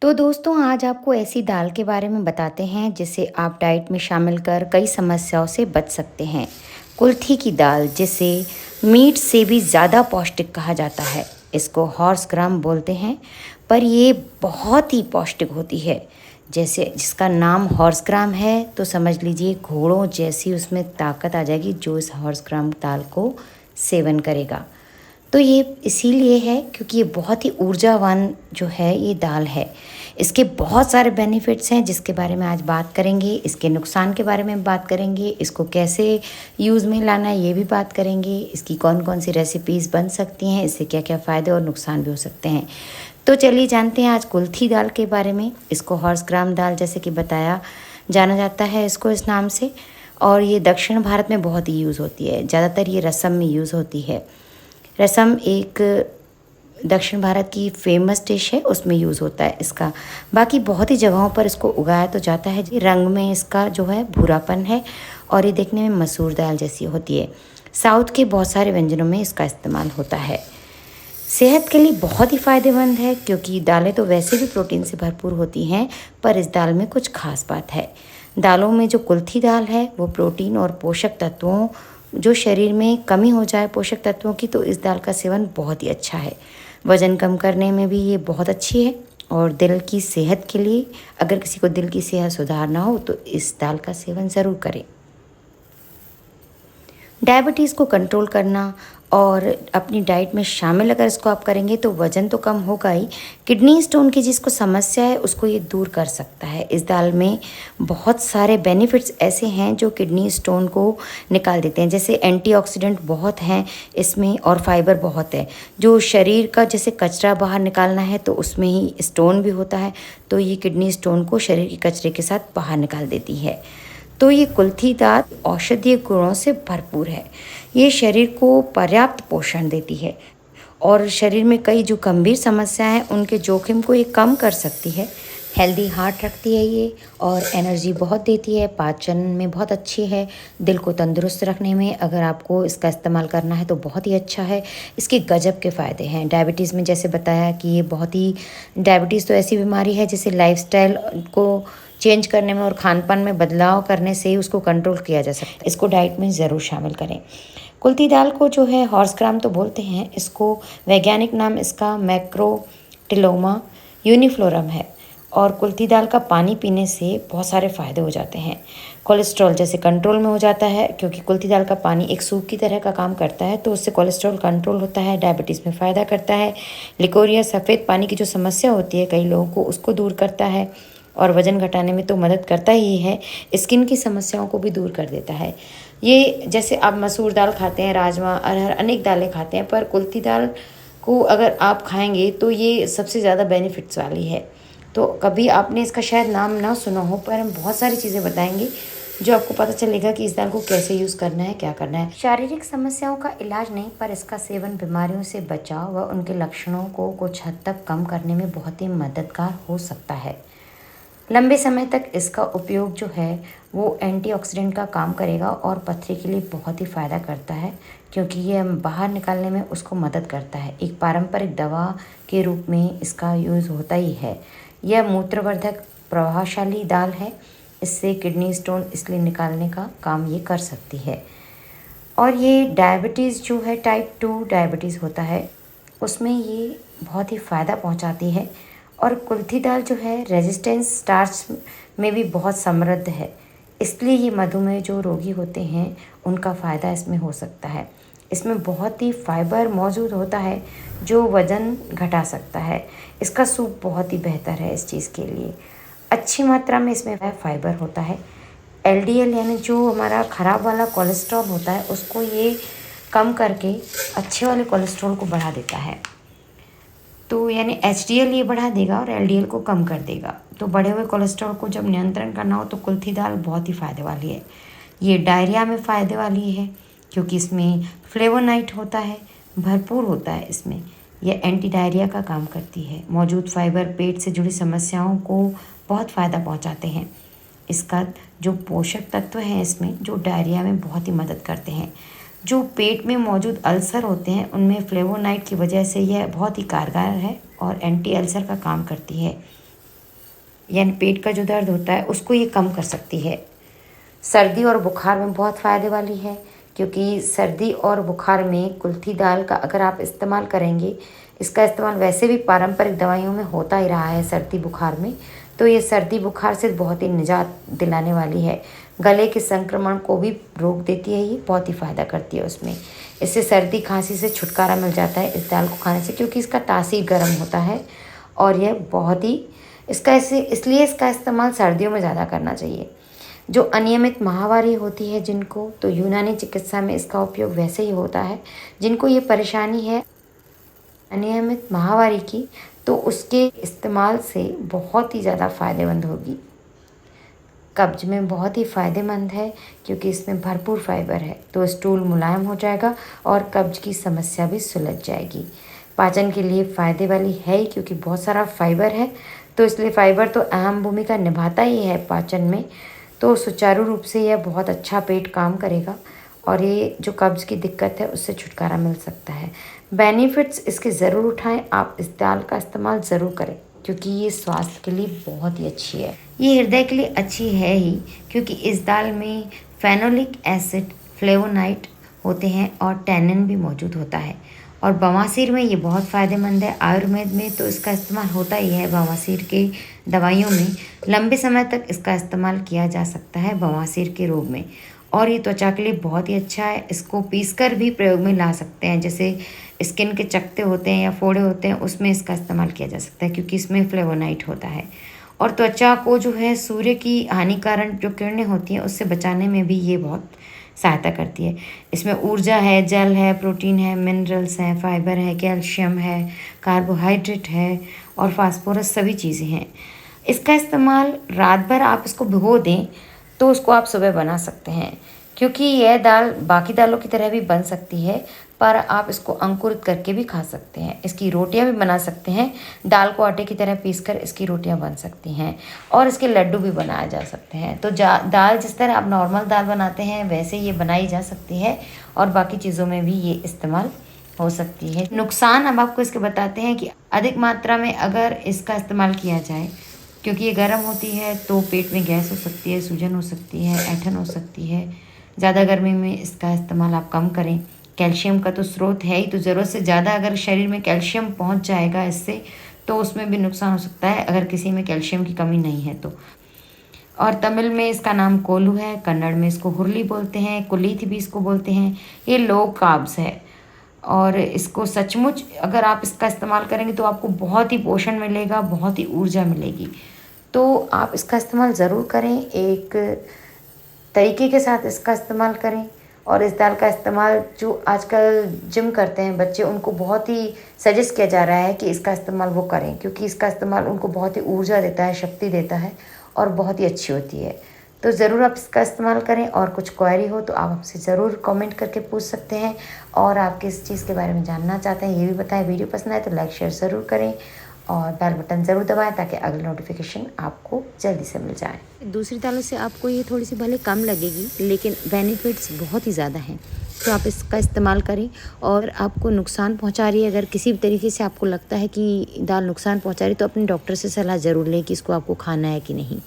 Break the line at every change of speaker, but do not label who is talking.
तो दोस्तों आज आपको ऐसी दाल के बारे में बताते हैं जिसे आप डाइट में शामिल कर कई समस्याओं से बच सकते हैं। कुल्थी की दाल जिसे मीट से भी ज़्यादा पौष्टिक कहा जाता है, इसको हॉर्स ग्राम बोलते हैं, पर ये बहुत ही पौष्टिक होती है। जैसे जिसका नाम हॉर्स ग्राम है तो समझ लीजिए घोड़ों जैसी उसमें ताकत आ जाएगी जो इस हॉर्स ग्राम दाल को सेवन करेगा। तो ये इसीलिए है क्योंकि ये बहुत ही ऊर्जावान जो है ये दाल है। इसके बहुत सारे बेनिफिट्स हैं जिसके बारे में आज बात करेंगे, इसके नुकसान के बारे में बात करेंगे, इसको कैसे यूज़ में लाना है ये भी बात करेंगे, इसकी कौन कौन सी रेसिपीज़ बन सकती हैं, इससे क्या क्या फ़ायदे और नुकसान भी हो सकते हैं। तो चलिए जानते हैं आज कुल्थी दाल के बारे में। इसको हॉर्स ग्राम दाल जैसे कि बताया जाना जाता है इसको इस नाम से, और ये दक्षिण भारत में बहुत ही यूज़ होती है। ज़्यादातर ये रसम में यूज़ होती है। रसम एक दक्षिण भारत की फेमस डिश है, उसमें यूज़ होता है इसका। बाकी बहुत ही जगहों पर इसको उगाया तो जाता है जी। रंग में इसका जो है भूरापन है और ये देखने में मसूर दाल जैसी होती है। साउथ के बहुत सारे व्यंजनों में इसका इस्तेमाल होता है। सेहत के लिए बहुत ही फ़ायदेमंद है क्योंकि दालें तो वैसे भी प्रोटीन से भरपूर होती हैं, पर इस दाल में कुछ खास बात है। दालों में जो कुल्थी दाल है वो प्रोटीन और पोषक तत्वों, जो शरीर में कमी हो जाए पोषक तत्वों की, तो इस दाल का सेवन बहुत ही अच्छा है। वज़न कम करने में भी ये बहुत अच्छी है। और दिल की सेहत के लिए, अगर किसी को दिल की सेहत सुधारना हो तो इस दाल का सेवन ज़रूर करें। डायबिटीज़ को कंट्रोल करना और अपनी डाइट में शामिल अगर इसको आप करेंगे तो वज़न तो कम होगा ही, किडनी स्टोन की जिसको समस्या है उसको ये दूर कर सकता है। इस दाल में बहुत सारे बेनिफिट्स ऐसे हैं जो किडनी स्टोन को निकाल देते हैं। जैसे एंटीऑक्सीडेंट बहुत हैं इसमें और फाइबर बहुत है। जो शरीर का जैसे कचरा बाहर निकालना है तो उसमें ही स्टोन भी होता है, तो ये किडनी स्टोन को शरीर के कचरे के साथ बाहर निकाल देती है। तो ये कुल्थी दाल औषधीय गुणों से भरपूर है। ये शरीर को पर्याप्त पोषण देती है और शरीर में कई जो गंभीर समस्याएं हैं उनके जोखिम को ये कम कर सकती है। हेल्दी हार्ट रखती है ये और एनर्जी बहुत देती है, पाचन में बहुत अच्छी है, दिल को तंदुरुस्त रखने में अगर आपको इसका इस्तेमाल करना है तो बहुत ही अच्छा है। इसके गजब के फ़ायदे हैं। डायबिटीज़ में जैसे बताया कि ये बहुत ही, डायबिटीज़ तो ऐसी बीमारी है जिसे लाइफस्टाइल को चेंज करने में और खान पान में बदलाव करने से ही उसको कंट्रोल किया जा सकता है। इसको डाइट में ज़रूर शामिल करें। कुल्थी दाल को जो है हॉर्स ग्राम तो बोलते हैं, इसको वैज्ञानिक नाम इसका मैक्रोटिलोमा यूनिफ्लोरम है। और कुल्थी दाल का पानी पीने से बहुत सारे फ़ायदे हो जाते हैं। कोलेस्ट्रॉल जैसे कंट्रोल में हो जाता है क्योंकि कुल्थी दाल का पानी एक सूप की तरह का काम करता है, तो उससे कोलेस्ट्रॉल कंट्रोल होता है, डायबिटीज़ में फ़ायदा करता है। लिकोरिया सफ़ेद पानी की जो समस्या होती है कई लोगों को, उसको दूर करता है और वज़न घटाने में तो मदद करता ही है, स्किन की समस्याओं को भी दूर कर देता है। ये जैसे आप मसूर दाल खाते हैं, राजमा, अरहर, अनेक दालें खाते हैं, पर कुल्थी दाल को अगर आप खाएंगे तो ये सबसे ज़्यादा बेनिफिट्स वाली है। तो कभी आपने इसका शायद नाम ना सुना हो, पर हम बहुत सारी चीज़ें बताएंगे जो आपको पता चलेगा कि इस दाल को कैसे यूज़ करना है, क्या करना है। शारीरिक समस्याओं का इलाज नहीं, पर इसका सेवन बीमारियों से बचाव व उनके लक्षणों को कुछ हद तक कम करने में बहुत ही मददगार हो सकता है। लंबे समय तक इसका उपयोग जो है वो एंटीऑक्सीडेंट का काम करेगा और पथरी के लिए बहुत ही फ़ायदा करता है क्योंकि ये बाहर निकालने में उसको मदद करता है। एक पारंपरिक दवा के रूप में इसका यूज़ होता ही है। यह मूत्रवर्धक प्रभावशाली दाल है, इससे किडनी स्टोन इसलिए निकालने का काम ये कर सकती है। और ये डायबिटीज़ जो है, टाइप 2 डायबिटीज़ होता है, उसमें ये बहुत ही फ़ायदा पहुंचाती है। और कुल्थी दाल जो है रेजिस्टेंस स्टार्च में भी बहुत समृद्ध है, इसलिए ये मधुमेह जो रोगी होते हैं उनका फ़ायदा इसमें हो सकता है। इसमें बहुत ही फाइबर मौजूद होता है जो वज़न घटा सकता है। इसका सूप बहुत ही बेहतर है इस चीज़ के लिए। अच्छी मात्रा में इसमें फाइबर होता है। एलडीएल यानी जो हमारा ख़राब वाला कोलेस्ट्रॉल होता है उसको ये कम करके अच्छे वाले कोलेस्ट्रॉल को बढ़ा देता है। तो यानी एचडीएल ये बढ़ा देगा और एलडीएल को कम कर देगा। तो बढ़े हुए कोलेस्ट्रॉल को जब नियंत्रण करना हो तो कुल्थी दाल बहुत ही फ़ायदे वाली है। ये डायरिया में फ़ायदे वाली है क्योंकि इसमें फ्लेवोनाइड होता है, भरपूर होता है इसमें। यह एंटी डायरिया का काम करती है। मौजूद फाइबर पेट से जुड़ी समस्याओं को बहुत फ़ायदा पहुंचाते हैं। इसका जो पोषक तत्व हैं इसमें जो डायरिया में बहुत ही मदद करते हैं। जो पेट में मौजूद अल्सर होते हैं उनमें फ्लेवोनाइड की वजह से यह बहुत ही कारगर है और एंटी अल्सर का काम करती है। यानी पेट का जो दर्द होता है उसको ये कम कर सकती है। सर्दी और बुखार में बहुत फ़ायदे वाली है, क्योंकि सर्दी और बुखार में कुल्थी दाल का अगर आप इस्तेमाल करेंगे, इसका इस्तेमाल वैसे भी पारंपरिक दवाइयों में होता ही रहा है सर्दी बुखार में, तो ये सर्दी बुखार से बहुत ही निजात दिलाने वाली है। गले के संक्रमण को भी रोक देती है, ये बहुत ही फ़ायदा करती है उसमें। इससे सर्दी खांसी से छुटकारा मिल जाता है इस दाल को खाने से, क्योंकि इसका तासीर गर्म होता है और यह बहुत ही इसलिए इसका इस्तेमाल सर्दियों में ज़्यादा करना चाहिए। जो अनियमित माहवारी होती है जिनको, तो यूनानी चिकित्सा में इसका उपयोग वैसे ही होता है। जिनको ये परेशानी है अनियमित माहवारी की, तो उसके इस्तेमाल से बहुत ही ज़्यादा फ़ायदेमंद होगी। कब्ज में बहुत ही फ़ायदेमंद है, क्योंकि इसमें भरपूर फाइबर है, तो स्टूल मुलायम हो जाएगा और कब्ज की समस्या भी सुलझ जाएगी। पाचन के लिए फ़ायदे वाली है ही, क्योंकि बहुत सारा फाइबर है, तो इसलिए फाइबर तो अहम भूमिका निभाता ही है पाचन में। तो सुचारू रूप से यह बहुत अच्छा पेट काम करेगा और ये जो कब्ज़ की दिक्कत है उससे छुटकारा मिल सकता है। बेनिफिट्स इसके ज़रूर उठाएं, आप इस दाल का इस्तेमाल ज़रूर करें, क्योंकि ये स्वास्थ्य के लिए बहुत ही अच्छी है। ये हृदय के लिए अच्छी है ही, क्योंकि इस दाल में फेनोलिक एसिड, फ्लेवोनाइड होते हैं और टैनिन भी मौजूद होता है। और बवासीर में ये बहुत फ़ायदेमंद है। आयुर्वेद में तो इसका इस्तेमाल होता ही है बवासीर के दवाइयों में। लंबे समय तक इसका इस्तेमाल किया जा सकता है बवासीर के रोग में। और ये त्वचा के लिए बहुत ही अच्छा है। इसको पीसकर भी प्रयोग में ला सकते हैं, जैसे स्किन के चकते होते हैं या फोड़े होते हैं, उसमें इसका इस्तेमाल किया जा सकता है, क्योंकि इसमें फ्लेवोनाइड होता है। और त्वचा को जो है सूर्य की हानिकारक जो किरणें होती हैं उससे बचाने में भी ये बहुत सहायता करती है। इसमें ऊर्जा है, जल है, प्रोटीन है, मिनरल्स हैं, फाइबर है, कैल्शियम है, कार्बोहाइड्रेट है और फास्फोरस, सभी चीज़ें हैं। इसका इस्तेमाल रात भर आप इसको भिगो दें तो उसको आप सुबह बना सकते हैं, क्योंकि यह दाल बाकी दालों की तरह भी बन सकती है, पर आप इसको अंकुरित करके भी खा सकते हैं। इसकी रोटियां भी बना सकते हैं, दाल को आटे की तरह पीसकर इसकी रोटियां बन सकती हैं और इसके लड्डू भी बनाए जा सकते हैं। तो दाल जिस तरह आप नॉर्मल दाल बनाते हैं वैसे ये बनाई जा सकती है और बाकी चीज़ों में भी ये इस्तेमाल हो सकती है। नुकसान अब आपको इसके बताते हैं कि अधिक मात्रा में अगर इसका इस्तेमाल किया जाए, क्योंकि ये गर्म होती है तो पेट में गैस हो सकती है, सूजन हो सकती है, ऐंठन हो सकती है। ज़्यादा गर्मी में इसका इस्तेमाल आप कम करें। कैल्शियम का तो स्रोत है ही, तो ज़रूरत से ज़्यादा अगर शरीर में कैल्शियम पहुंच जाएगा इससे, तो उसमें भी नुकसान हो सकता है अगर किसी में कैल्शियम की कमी नहीं है तो। और तमिल में इसका नाम कोलू है, कन्नड़ में इसको हुरली बोलते हैं, कुलीथ भी इसको बोलते हैं। ये लो कार्ब्स है और इसको सचमुच अगर आप इसका इस्तेमाल करेंगे तो आपको बहुत ही पोषण मिलेगा, बहुत ही ऊर्जा मिलेगी। तो आप इसका इस्तेमाल ज़रूर करें, एक तरीके के साथ इसका इस्तेमाल करें। और इस दाल का इस्तेमाल जो आजकल जिम करते हैं बच्चे, उनको बहुत ही सजेस्ट किया जा रहा है कि इसका इस्तेमाल वो करें, क्योंकि इसका इस्तेमाल उनको बहुत ही ऊर्जा देता है, शक्ति देता है और बहुत ही अच्छी होती है। तो ज़रूर आप इसका इस्तेमाल करें। और कुछ क्वेरी हो तो आप हमसे ज़रूर कमेंट करके पूछ सकते हैं, और आप किस चीज़ के बारे में जानना चाहते हैं ये भी बताएं। वीडियो पसंद आए तो लाइक शेयर ज़रूर करें और बेल बटन ज़रूर दबाएं, ताकि अगली नोटिफिकेशन आपको जल्दी से मिल जाए। दूसरी दालों से आपको ये थोड़ी सी भले कम लगेगी, लेकिन बेनिफिट्स बहुत ही ज़्यादा हैं, तो आप इसका इस्तेमाल करें। और आपको नुकसान पहुंचा रही है, अगर किसी भी तरीके से आपको लगता है कि दाल नुकसान पहुंचा रही है, तो अपने डॉक्टर से सलाह ज़रूर लें कि इसको आपको खाना है कि नहीं।